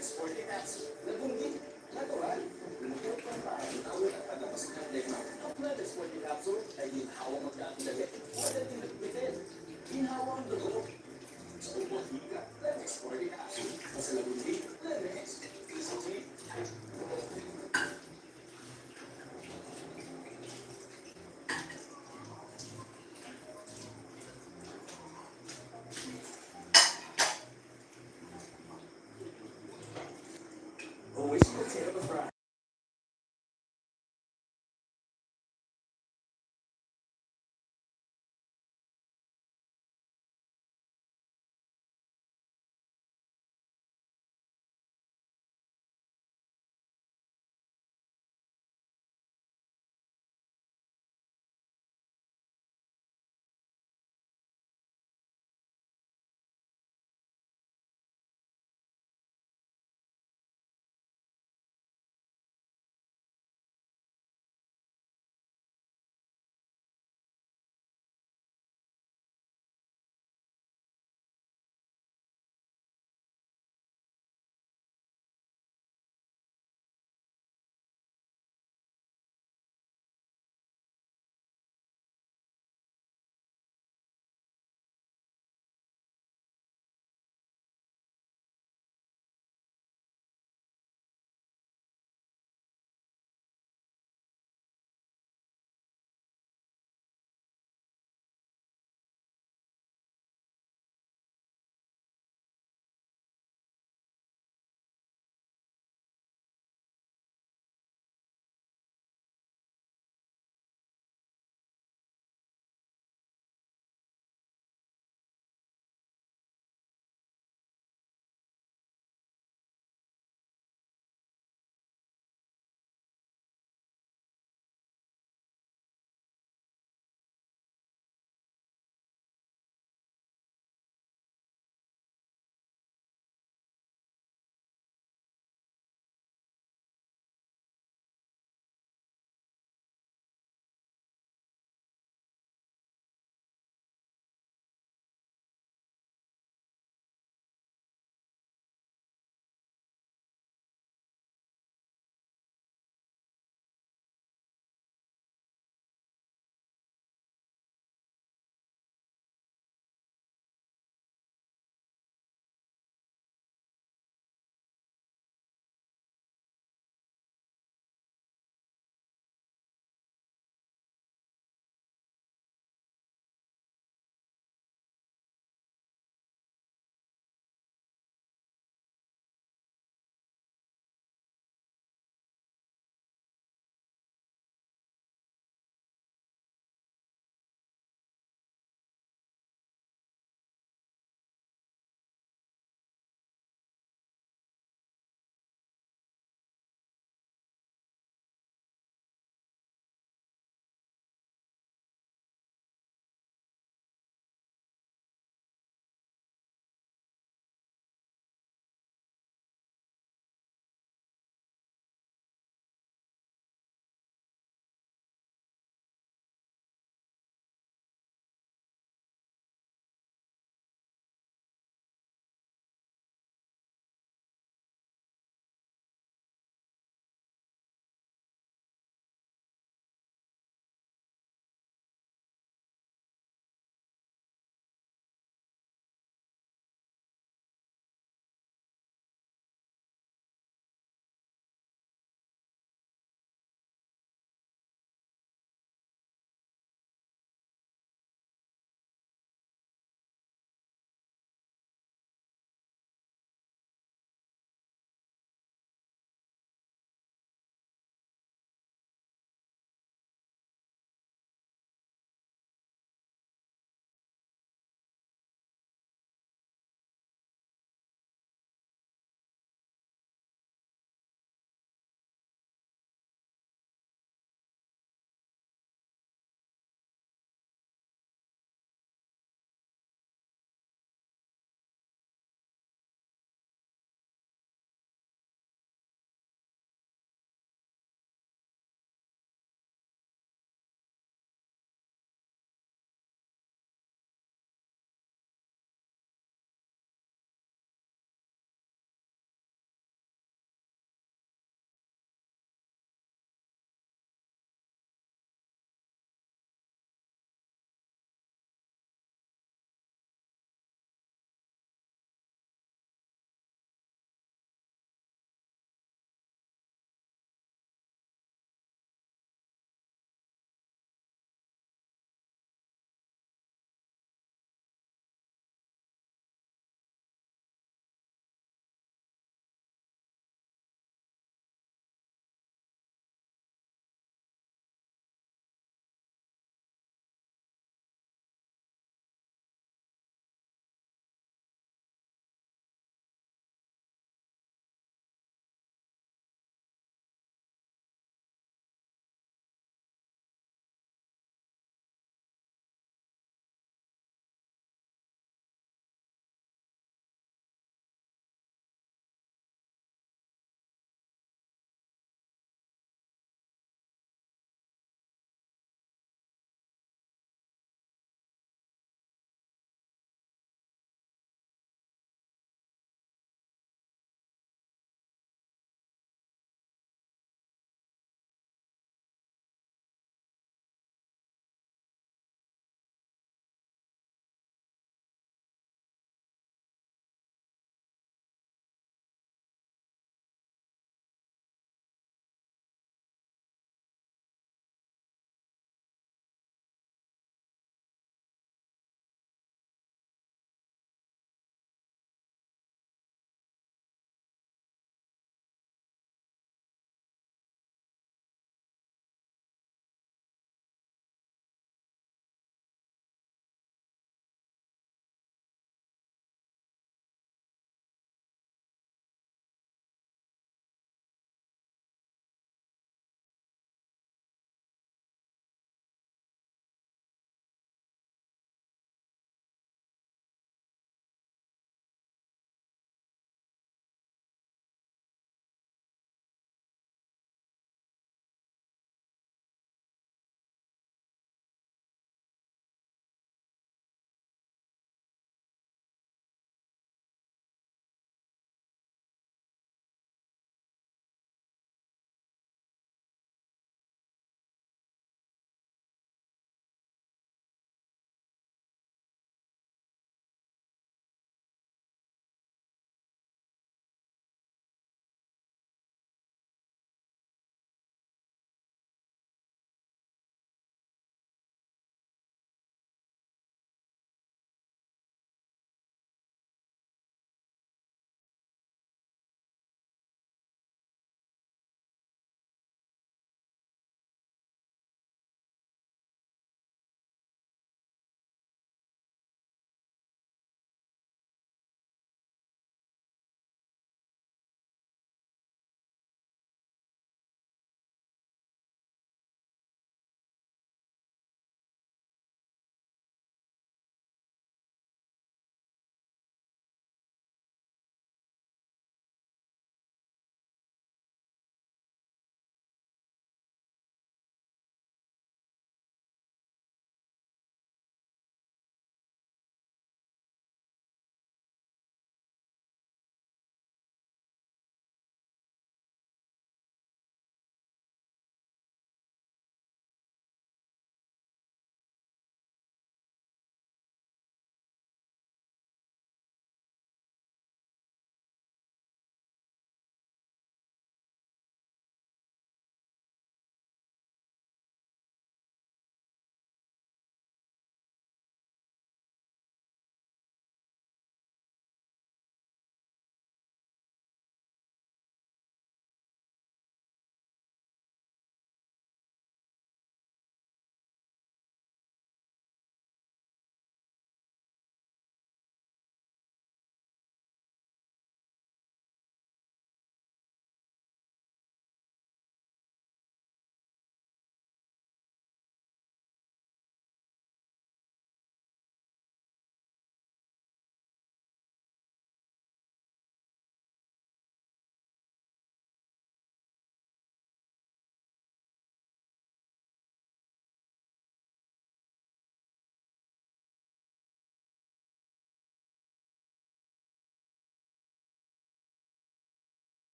Sporty Capsule. Nabunggit, natural, lumikot kang tayo, tawid at tagapas ng problema. Ang Planet Sporty Capsule ay ginhawa magdating dagit. Wala din nagpitin. Ginhawa ang dugo. Sa ubot higa, Planet Sporty Capsule. Sa labundi, Planet Easy.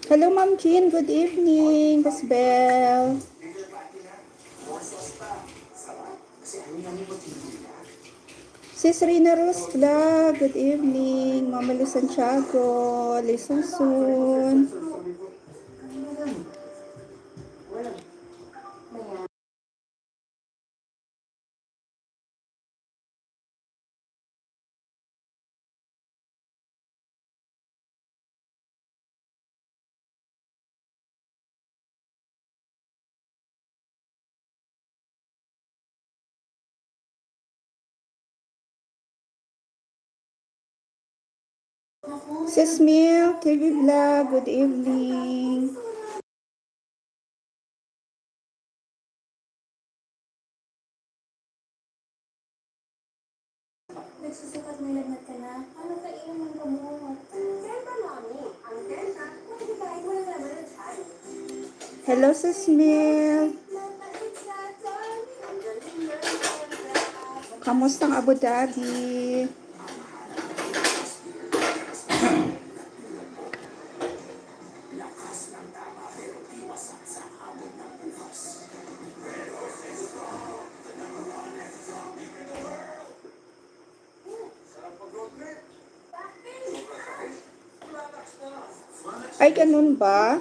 Hello, Ma'am Jean. Good evening, Miss Bell. Bigger bati na. More sauce pa. Sarap. Kasi ano yan yung botilla. Sis Rina Rose Vlog. Good evening. Mama Lu Santiago. Listen soon. Sis Mil, TV Vlog. Good evening. Nagsusukat may lagnat ka na? Paano ka inom ng gamot? Siyempre, Mami. Ang Delta, pwede kahit walang laman ng tiyan. Hello, Sis Mil. Kamusta ang Abu Dhabi? Ay, ganun ba?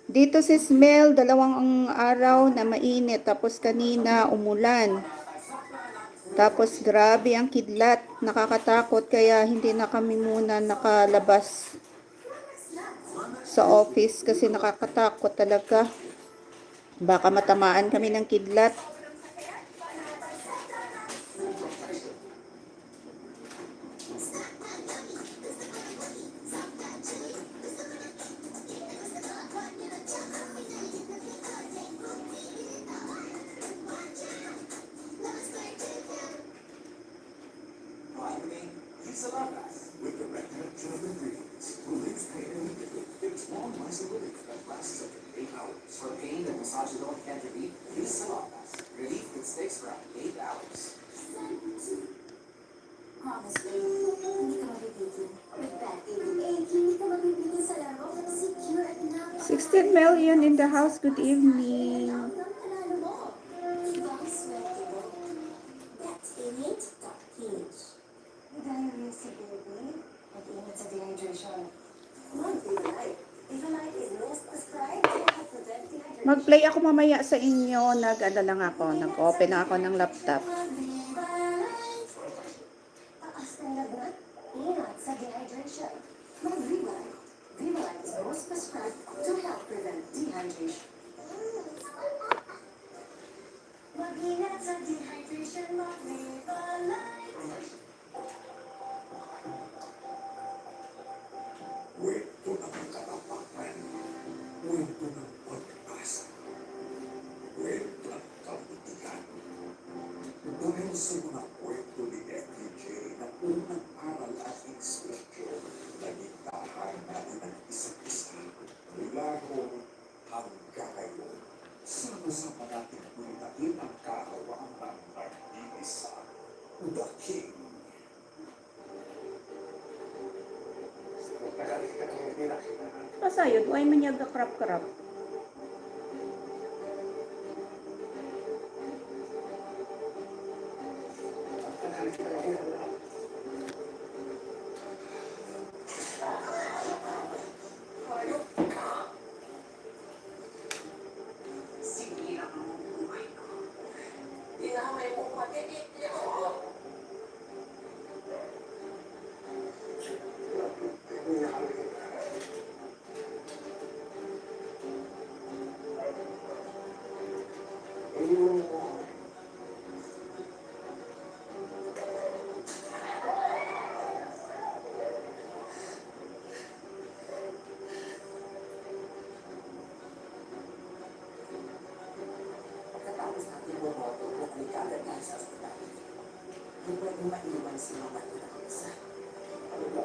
Dito si Smell, dalawang araw na mainit. Tapos kanina umulan. Tapos grabe ang kidlat. Nakakatakot kaya hindi na kami muna nakalabas sa office kasi nakakatakot talaga. Baka matamaan kami ng kidlat. Lisa Lapas with the recollection of ingredients. Relieves pain immediately. It's long lasting relief that lasts up to 8 hours. For pain that massage don't can't relieve, Lisa Lapas. Relief that stays for up to 8 hours. Promise me, hindi ka mabibigil. With that hindi ka mabibigil sa laro. Secure at napaka- 16 million in the house. Good evening. Ang panalo mo. Ibang swerte mo. That's innate.ph. Diarrhea si baby. Mag-ingat sa dehydration. Mag-Vivalite. Vivalite is most prescribed to help prevent dehydration. Mag-play ako mamaya sa inyo. Lang ako. Nag-open ako ng laptop. Mag-Vivalite. Taas ng lagnat. Ingat sa dehydration. Mag-Vivalite. Vivalite is most prescribed to help prevent dehydration. Mag-ingat sa dehydration. Mag-Vivalite. Kwento ng katapangan. Kwento ng pag-asa. Kwento ng kabutihan. Dahil sa mga kwento ni FPJ na unang aral at inspirasyon, naging tahan natin ang isa't isa. Mula noon hanggang ngayon, sama-sama natin ulitin ang kaawaan ng nag-iisa, The King. Pasayod, why man yaga krap-krap? Sige ang buhay ko. Inamay mo pati niyo. Pagkatapos natin bumoto, bukay ka agad tayo sa ospital. Hindi pwedeng maiwan si Mama Luna ang isa. Ano ba?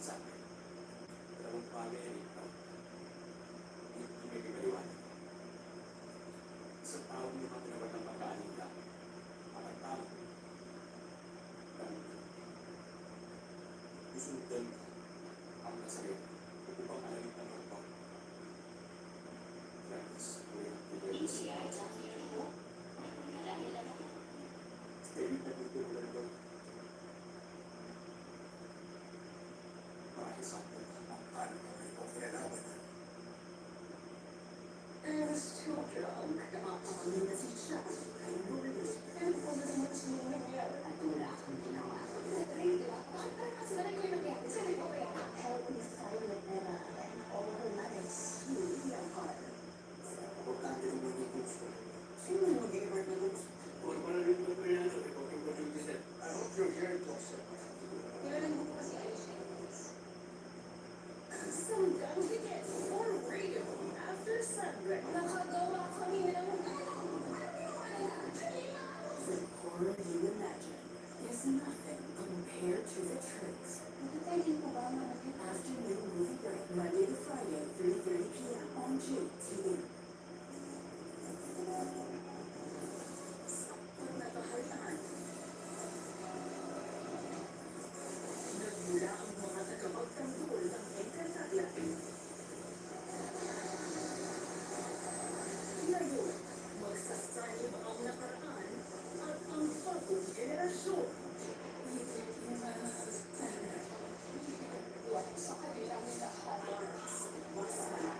sa akin. Dalawang bagay yan ito. Hindi may kagaliwanag. Isang tao hindi matinawag ng pagkaalinga. Ang tao. Susundan ka ang nasa'yo upang alalit ang mga pang. Friends, we have to do this. Steady na dito mo lang doon. Marami sa akin ang paano ko rin kung kinalaman na. I was too drunk. Nakakamin na si siya. Kaya bumili. Pero kung ano mo kasi mo nangyari, at wala akong ginawa. Help me find the better and all the lives really are hard. Importante yung mga gusto. Sino yung mag-iwag na gusto? Huwag mo na rin ito kaya ano, ikaw yung producer. I hope you're here, Joseph. Kailan mo po kasi ayos siya. Sometimes we get more radio after sunrise. Nakagawa kami ng the horror you imagine is nothing compared to the tricks. Afternoon movie break, Monday to Friday, 3:30 p.m. on GTV. Pagkakaharian. Nagmula ang mga tagapagtanggol ng Encantadia. Ngayon, magsasanib ang nakaraan at ang bagong henerasyon. Sa kanilang lahat, mas para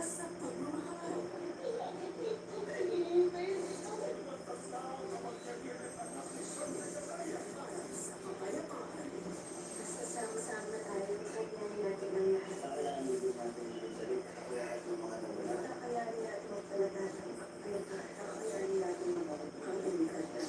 sa pagmamahal. Sa kapayapaan. Kasama-sama tayo, kakayanin natin ang lahat. Kakayanin natin magpalatasan. Kakayanin natin ang delikatan.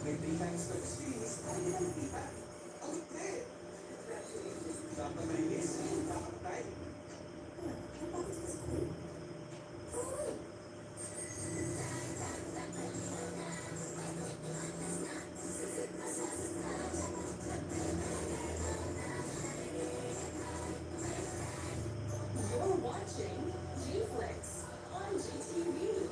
May 3 times to experience, tayo na hindi pa. Ang ikli! Dapat malinis, dapat tayo. You're watching G-Flex on GTV.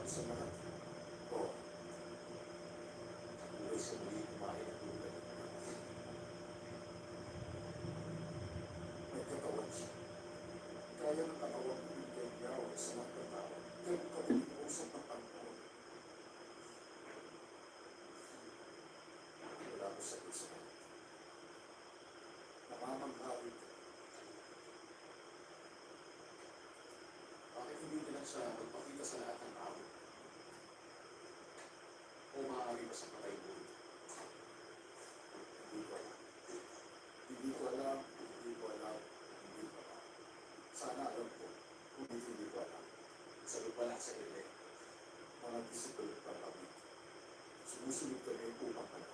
salamat sa lahat. O, buhay sa muli kumain at tulad. May katawan siya. Kaya ng katawan ng bigay niya o sa mga tao. Kaya kami usap ng pangkawan. Wala ko sa isa. Namamanghawi ka. Bakit hindi ka lang siya magpakita sa lahat ng tao? O maaari ba sa patay mo? Hindi ko alam. Hindi ko alam. Hindi ko alam. Hindi ko alam. Sana alam ko. Kung hindi ko alam. Sagot pa lang sa ile. Mga disipline pa kami. Sumusunod kami upang alam.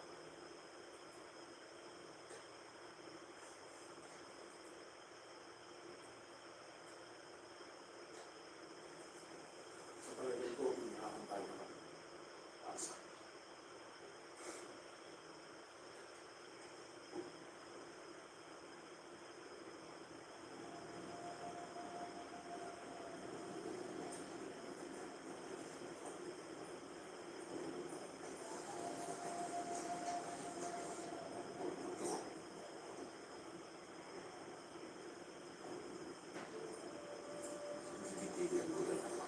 Sa palagay ko, inihahantay naman para sa akin. Titigan ko lang ako.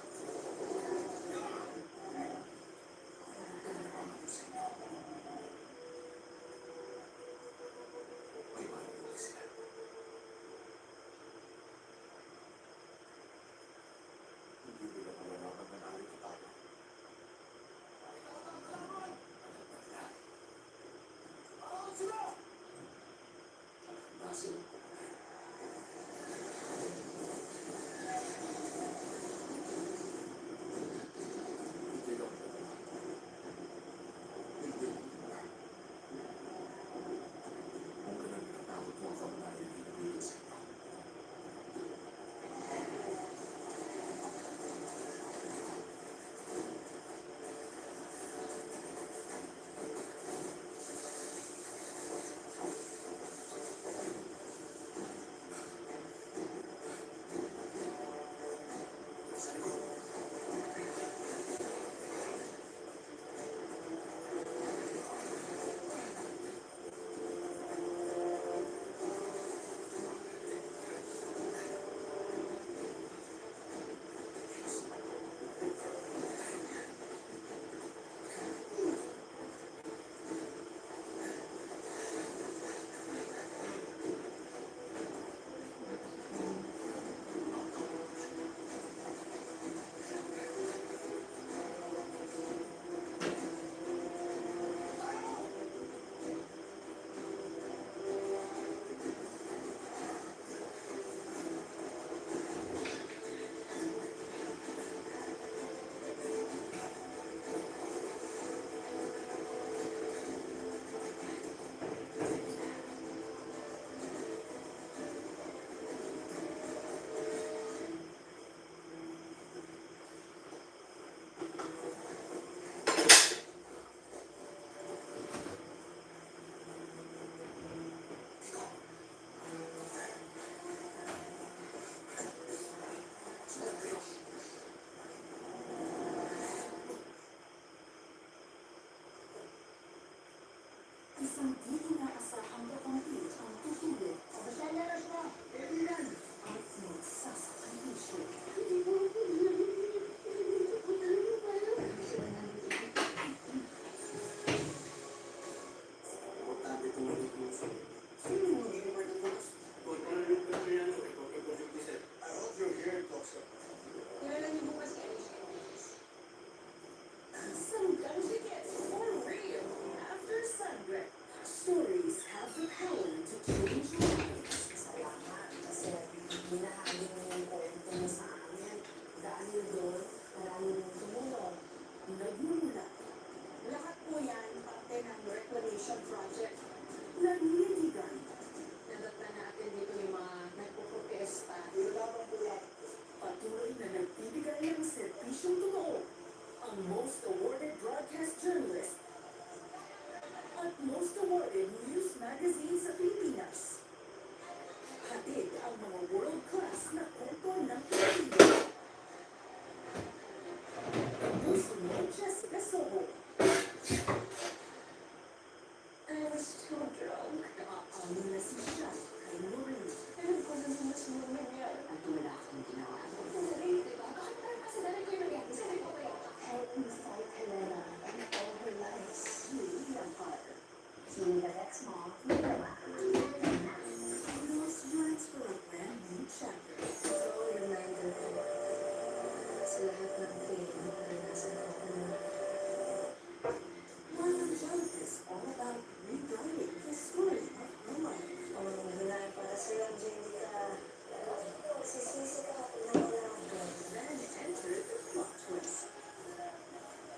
May marinig sila. Hindi nila malalaman na narito tayo. Alam ba nila? Sila! Nasa ko. Hindi lang nila. Hindi. Kung kailan natatakot mo ako na hindi nabigil sa ito. Sa likod. Isang di inaasahang kapatid ang tutulog. Abasya na siya. Kailan? At magsasakripisyo. Importante tulad ng puso. Sino mo hindi naman ang boss? I hope you're here, Doctor. Some tickets for real after sunset. Stories have the power Sobo. I was too drunk. Nalasing siya. Kay Maureen. Alam ko naman mas nangyari. At wala akong ginawa. Sandali, diba? Bakit parang kasalanan ko yung nangyari? Sandali ko kayo. Help me fight Helena and all her lies. You, vampire. Seeing the ex-mom, those words for a brand new chapter. So, reminder ko. Sa lahat ng pain na naranasan ko na Modern Jump is all about rewriting the story of your life. Ang hinay para sa'yo, Angelica. Sisisi ka kapag nawala ka. Then enter the plot twist.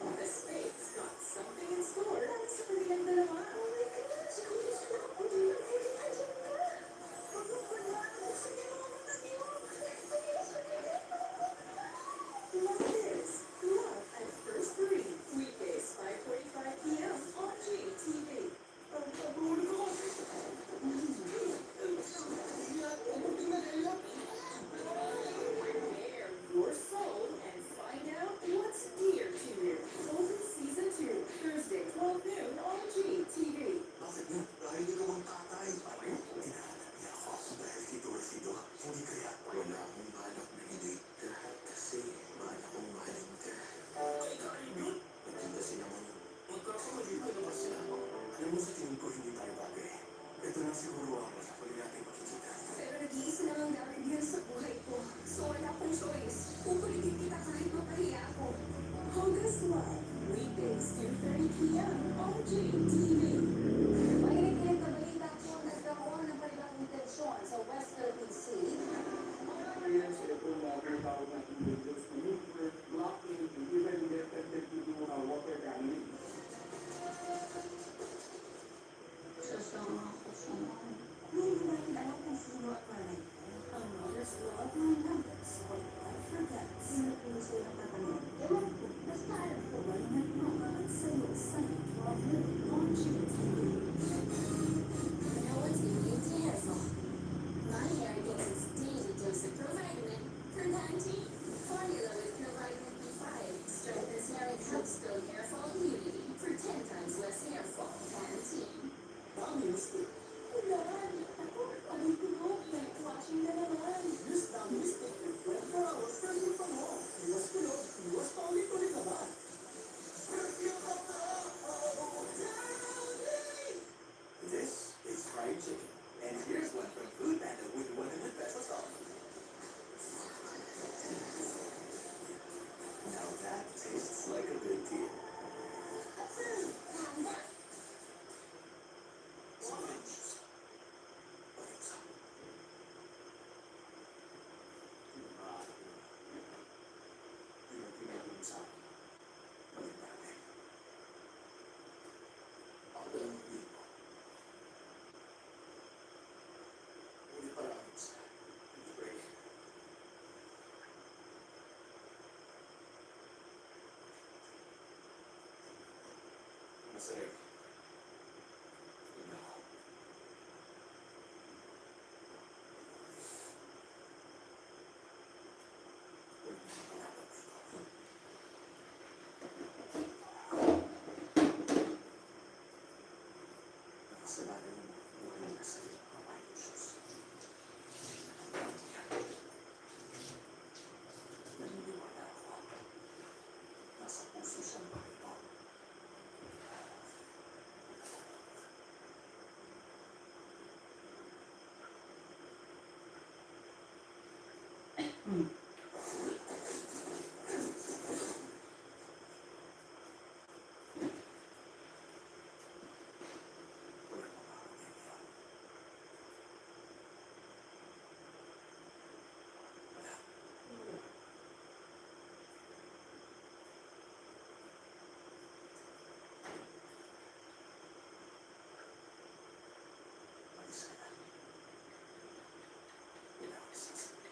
The spades got something in store. Para sa kanilang dalawa. Oh my gosh! Kuya siya nakapunta ng Angelica. Huwag mo pa na. Gusto niya ako matagyo. Love this. Love at first read. Weekdays, 5:45 p.m. on GTV. Bare your soul and find out what's dear to you. Golden Season 2, Thursday, 12 noon on GTV. Bakit nga? Dahil ikaw ang tatay. Hinahanap niya ako dahil hito-hito. Hindi kaya wala akong balak na hindi. Kasi balak kong mahalin ka. Ay, Karinot! Naging kasi naman yun. Magkakamali ka naman sila. Alam mo sa tingin ko hindi tayo bagay. Ito na siguro ako sa pag natin makikita. Pero nag-iisa lang ang nakakigilan sa buhay ko. So wala akong choice. Kukulitin kita kahit mapahiya ako. August 1, weekdays, 2:30 p.m. on GTV. Makikinig na balita po nagkaroon ng panibang intensyon sa West Philippine Sea. Ayan sila po mga tawag ng individuals to nuclear blocking and even their attempted to do water damage. Sasama ako sa mga. Hindi natin alam kung sino at malay ko. Ang mother's love my numbers will not forget. Sino po gusto ng tatanong? Ewan ko. Basta alam ko ba yung nagmamahal sa'yo sa 12 noon on GTV. No one's being careful. My hair gets its daily dose of provitamin for 19. Formula with provitamin B5 strengthens hair and helps build hair fall immunity for 10 times less hair fall. Pantene. Dominus ko. Ulan! Ako, aling tulog. Night watching na naman. Yes, Dominus ko. 24 hours na yung pa mo. Iwas ko yun. Iwas pa ulit-ulit na ba? This is fried chicken. And here's one from Food Panda with 100 pesos off. Now that tastes like a good deal. Masarap. Kasalanan mo, walang kasalanan ng mga Diyos. Naniniwala ako. Nasa puso siyang Panginoon. Walang makakagay niya. Wala. Mag-isa na. Wala akong sasakit.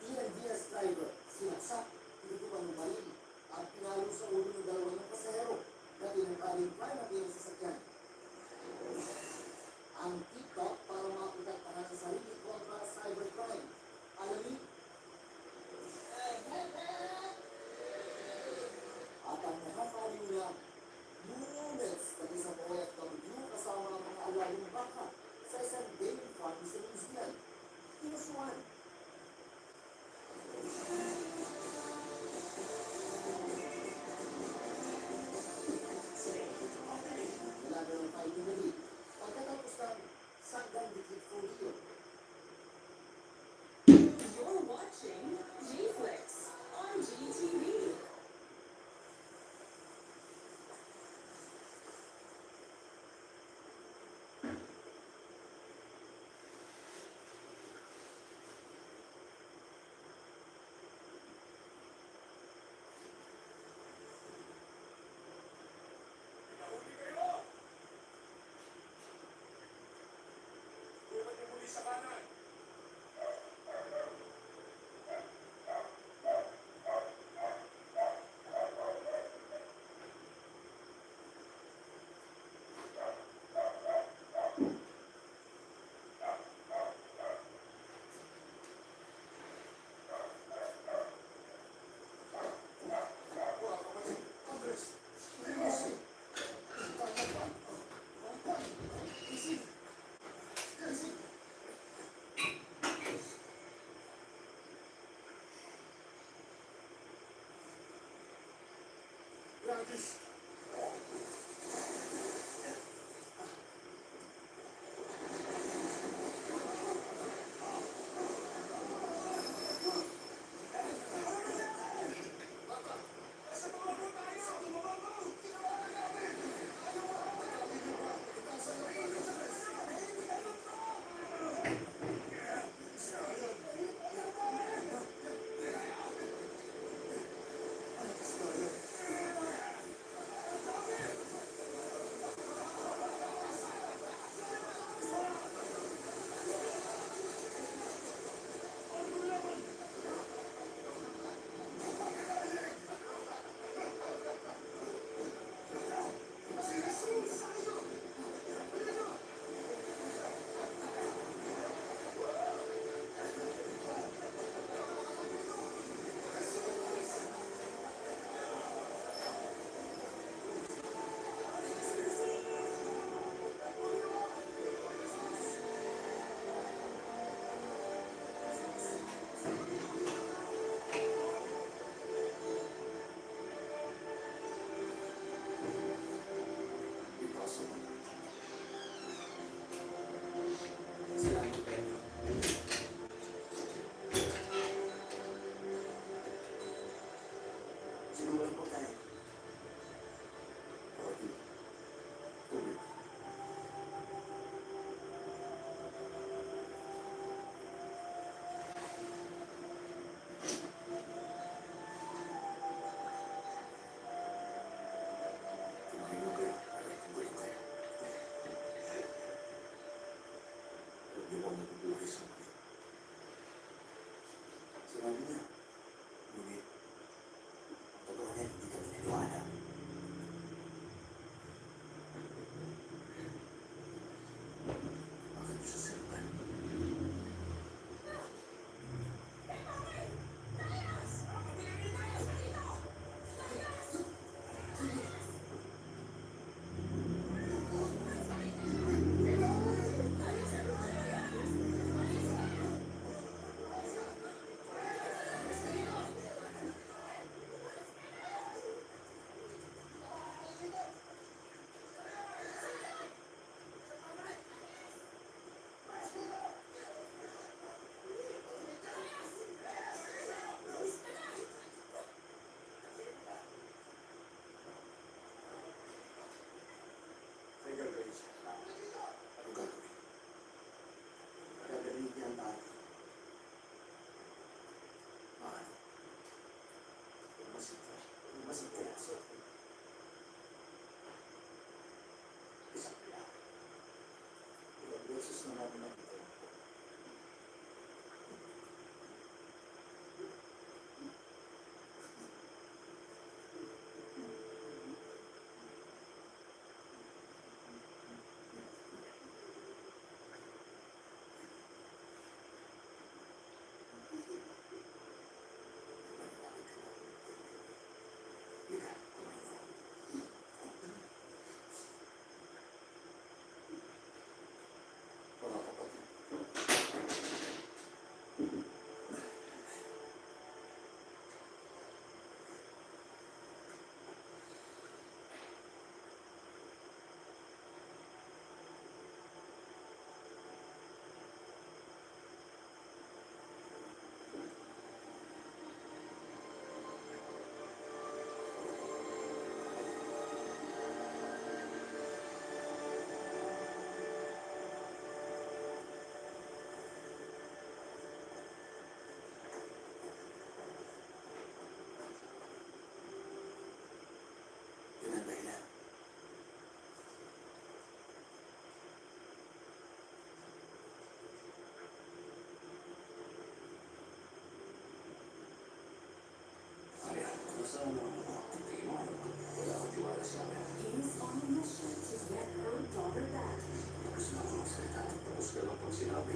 DLDS driver, sinaksak, tinutukan ng baril, at pinalo sa ulo ng dalawa ng pasahero na tinangkaling private ng sasakyan. Ang TikTok para maprotektahan sa sarili kontra cybercrime. Alamin. At ang nakakaliw na Lunes ng isang OFW kasama ang mga alagang baka sa isang dairy farm sa New Zealand. Kinasuhan. Nilaga ng 5 minutes. Pagkatapos ng Sanggang Dikit Folio. You're watching G-Flix on GTV. Gratis.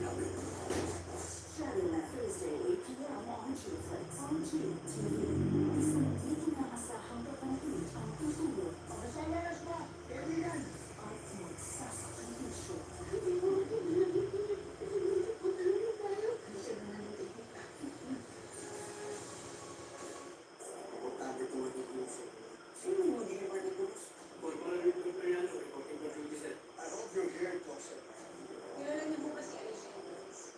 Sharing na Thursday, 8 p.m. on G-Flex. On GTV. Isang di inaasahang kapatid ang tutulog. Masalas na! Kaibigan! At magsasakripisyo. Importante po mag-iusap. Sino yung hindi manipulus? Kung parang yung Koreano, ikaw yung set. I hope you're hearing closer. Kilala niyo po ba si Alicia Edwards?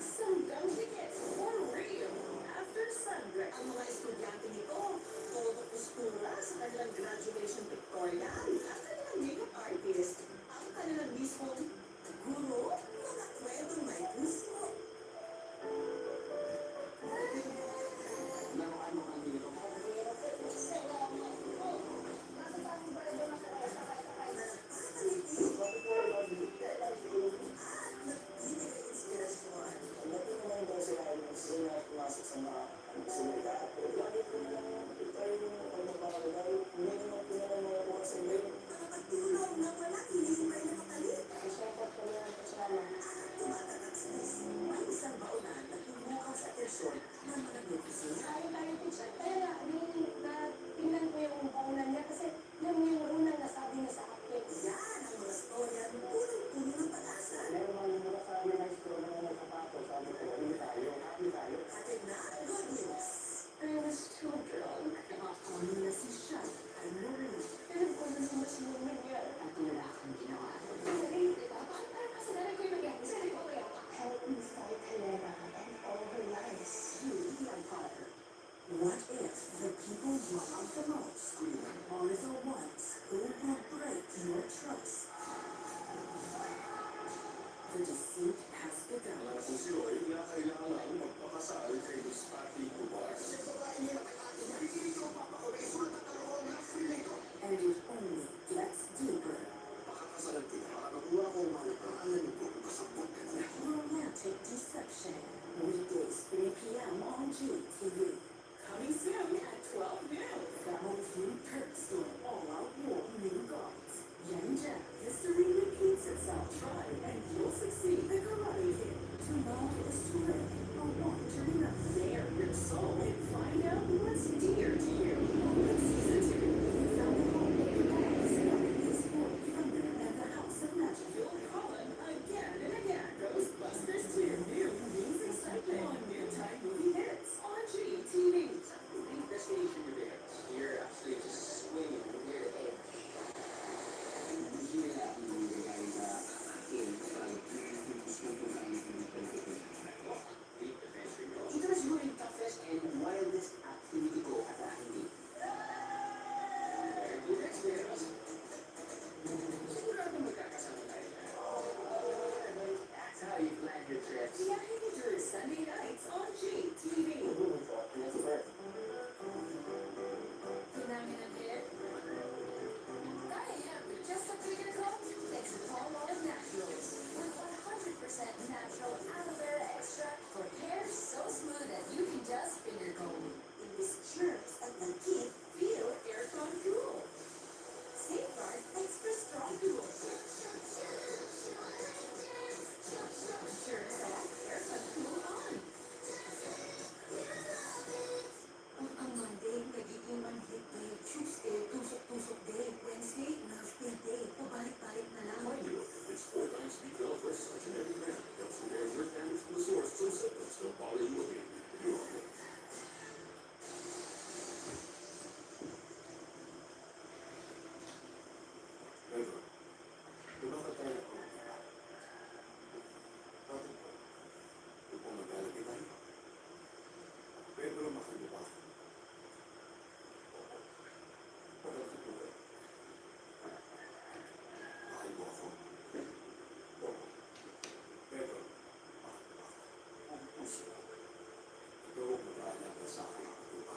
Sanggang tickets for real. After Sandra, ang mga estudyante nito, todo postura sa kanilang graduation pictorial, ang kanilang makeup artist, ang kanilang mismong guro, mga kwentong may puso. Laruan mo ang dito. Nakapagtulong na wala, hindi ko kayo napakalit. Tumatagak sa list. May isang baunan na tumukaw sa atensyon ng mga netizens. Tayo teacher. Kaya tingnan ko yung baunan niya kasi yun yung unang nasabi niya sa akin. Yan ang mga storya ng punong-puno ng pag-asa. Meron mga yung mga sabi na story na mga sapatos, sabi ko, hindi tayo, happy tayo. Atin na, good news. I was too drunk. Nakakano na si Sean at Marie. Pero kung ano mas nangyari. At wala kang ginawa. Sarili, diba? Parang kasalanan ko yung nangyari. Sarili ko kaya. Help me fight Helena and all her lies. Julie and Potter. What if the people you love the most are the ones who will break your trust? The deceit has begun. Alam ko si Roy na kailangan magpakasal kay Miss Patty Cubas. And it only gets deeper. Pakakasalan kita para makuha ko ang mga pangalan ko kung kasabot ka niya. Romantic Deception. Weekdays, 3 p.m. on GTV. Coming soon at 12 noon. Family Feud perks in all-out war new gods. Yan Jen, history repeats itself. Try and you'll succeed. The Karate Kid. To love is to live. A want to remember. Dare your soul and find out what's dear to you. In season 2, you found the home of your bags. His boy, Thunder, and the House of Magic. You'll call him again and again. Ghostbusters 2. New means excitement on new time movie hits on GTV. Best station you're there. You're actually just swinging from here to there. Hindi na ibigay sa akin ito na siguro yung toughest and wildest activity ko at hindi. Very good experience. Sigurado magkakasama tayo. That's how you plan your trips. Biyahe ni Drew Sunday nights on GTV. Kailangan ng hair. Kaya, just a bigger club. Thanks to Tall Law Naturals. With 100% natural aloe vera extract for hair so smooth that you can just finger comb. In this germs at Nagkit, feel aircon cool. Safeguard extra strong cool. Germs at aircon cool on. Ang Monday, nagiging manhit day. Tuesday, tusok-tusok day. Wednesday, nerve day. Pabalik-balik na lang. Mind you, it's 4 times the bill for such an every man. Don't forget your damage to the source so symptoms don't bother you again. You're okay. Pedro, lumakad tayo na pagkakita. Bakit po? Kung pumagalagay tayo. Pedro, makaliwa. Bakit po ba? Mahal mo ako. Pedro, bakit ba? Ang puso. Ikaw ang mag-aalaga sa akin, di ba?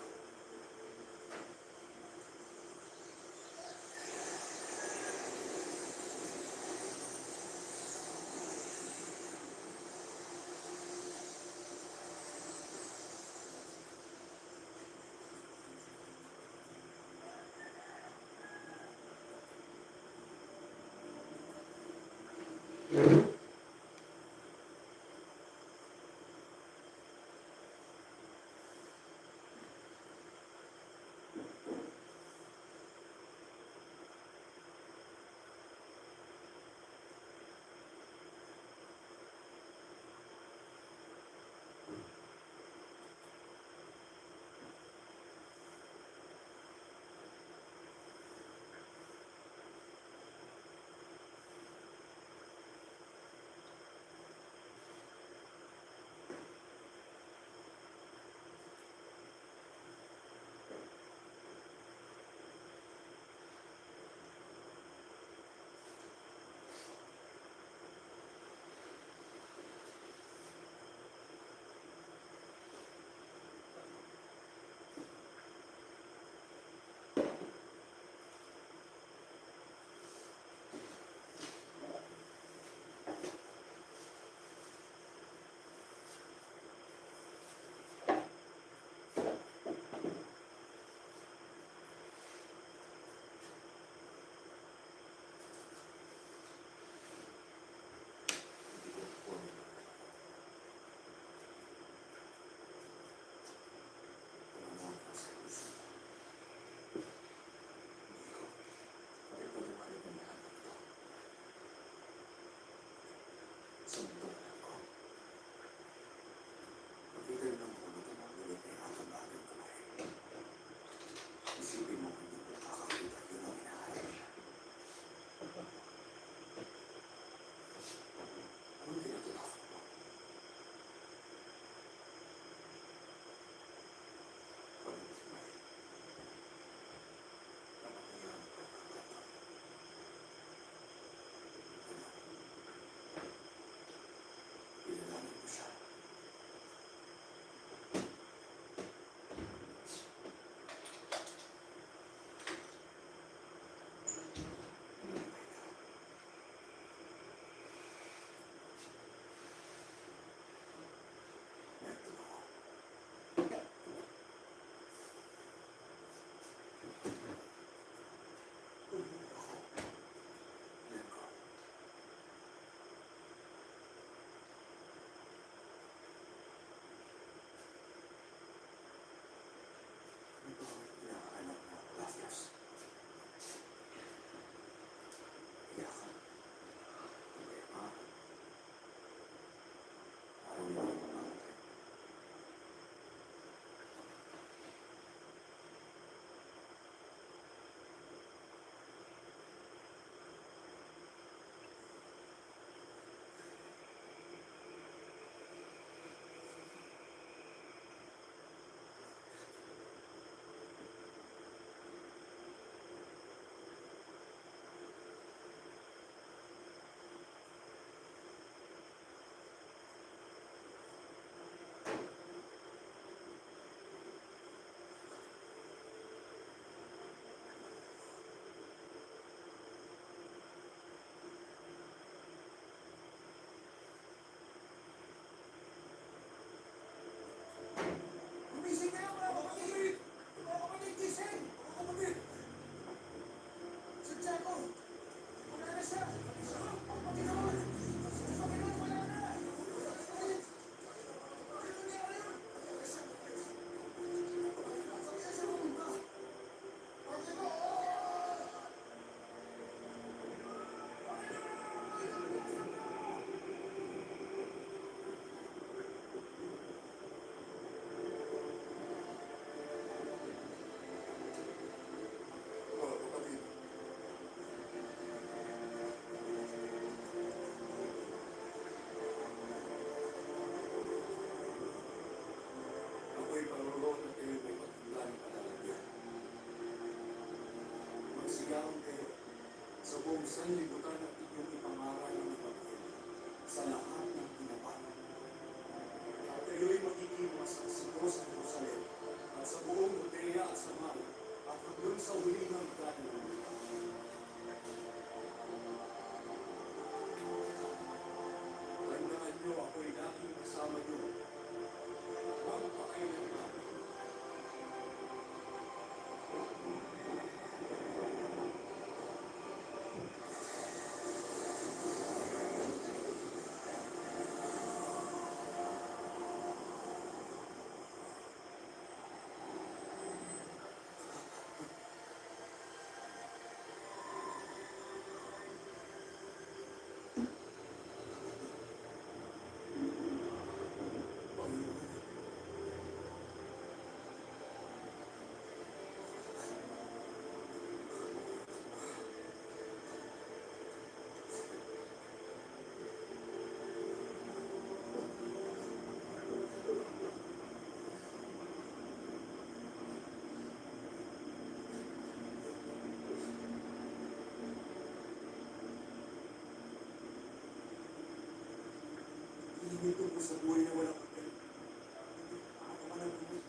sa buhay na walang hotel. Hindi ako mananunod.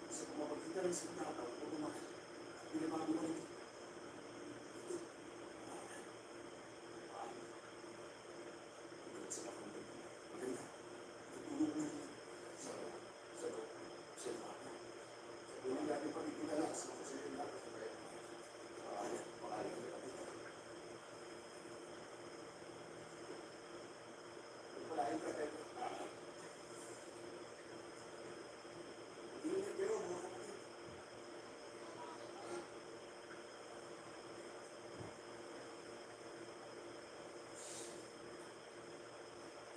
Sa pumapagkita ng sinata o tumakit. Binabago mo rin. Sa pakiramdam mo. Maganda. Natulog na yun. Sa mga. Sa buhay natin pagkikilala sa mga sarili natin. Pangalan ng kapit. Wala yung kapit. Hindi kayo mga kapatid.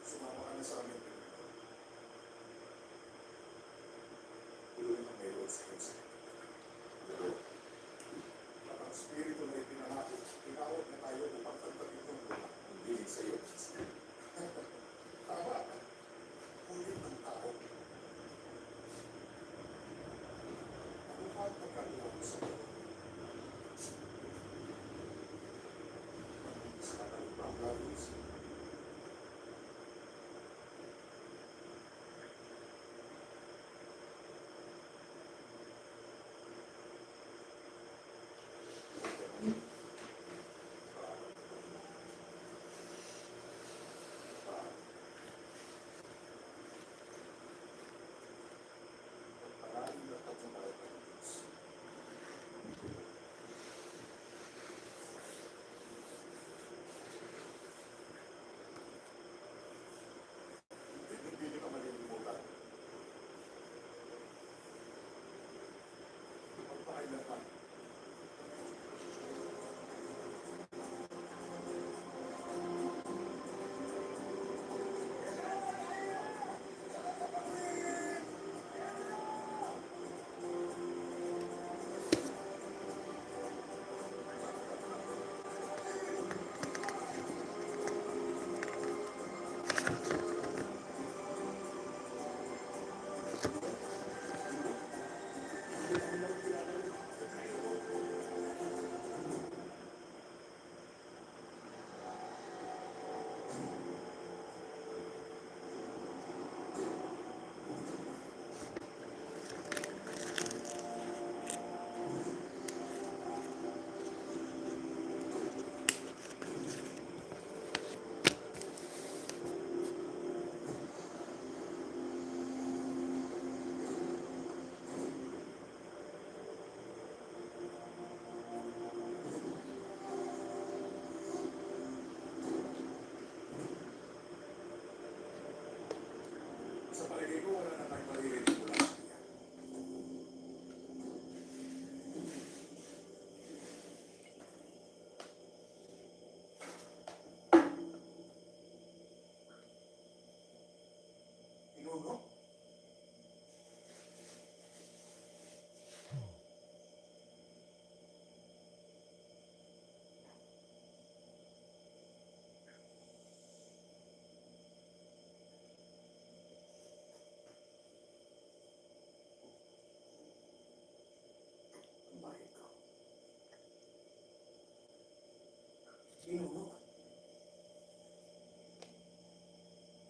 Sumama ka na sa amin. Tulungan ang mayroon sa kansa. Pero, ang spirito na ipinangako, tinawag na tayo upang pagpagin ng buwan ang biling sa iyo. Tama. Ngunit ang tao. Ano pa ang pagkagawa mo sa iyo? Sa katalupang gagawin sa iyo. Pag-araling ng tatlong araw ng Diyos. Hindi niyo ka malilimutan. Pagpakailangan. Sa palagay ko, wala na tayong maririnig mula sa kanya. Pinuno? Ang bahay ko. Pinuno?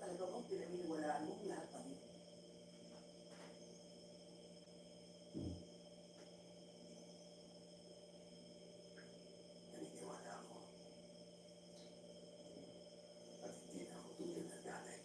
Talaga bang pinaniniwalaan mo lahat ng ito? Naniniwala ako. At hindi na ako tulad ng dati.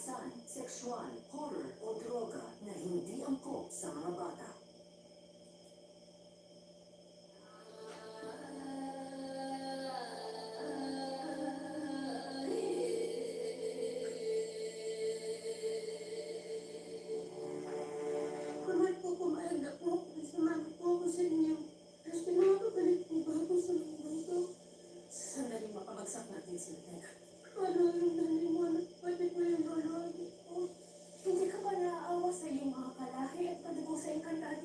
karahasan, sexual, horror o droga na hindi angkop sa mga bata. Kamay po pumayag na po. Sumama po ako sa inyo. Tapos pinakabalik po ba ako sa mundo ko? Sandaling mapabagsak natin sila, Teka. Ano yung naniwala? Pati po yung lolo ko. Hindi ka ba naaawa sa iyong mga kalahi at padugo sa engkantado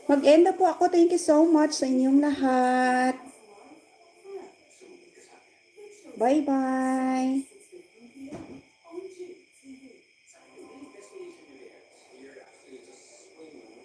Mag-end na po ako. Thank you so much sa inyong lahat. Bye-bye.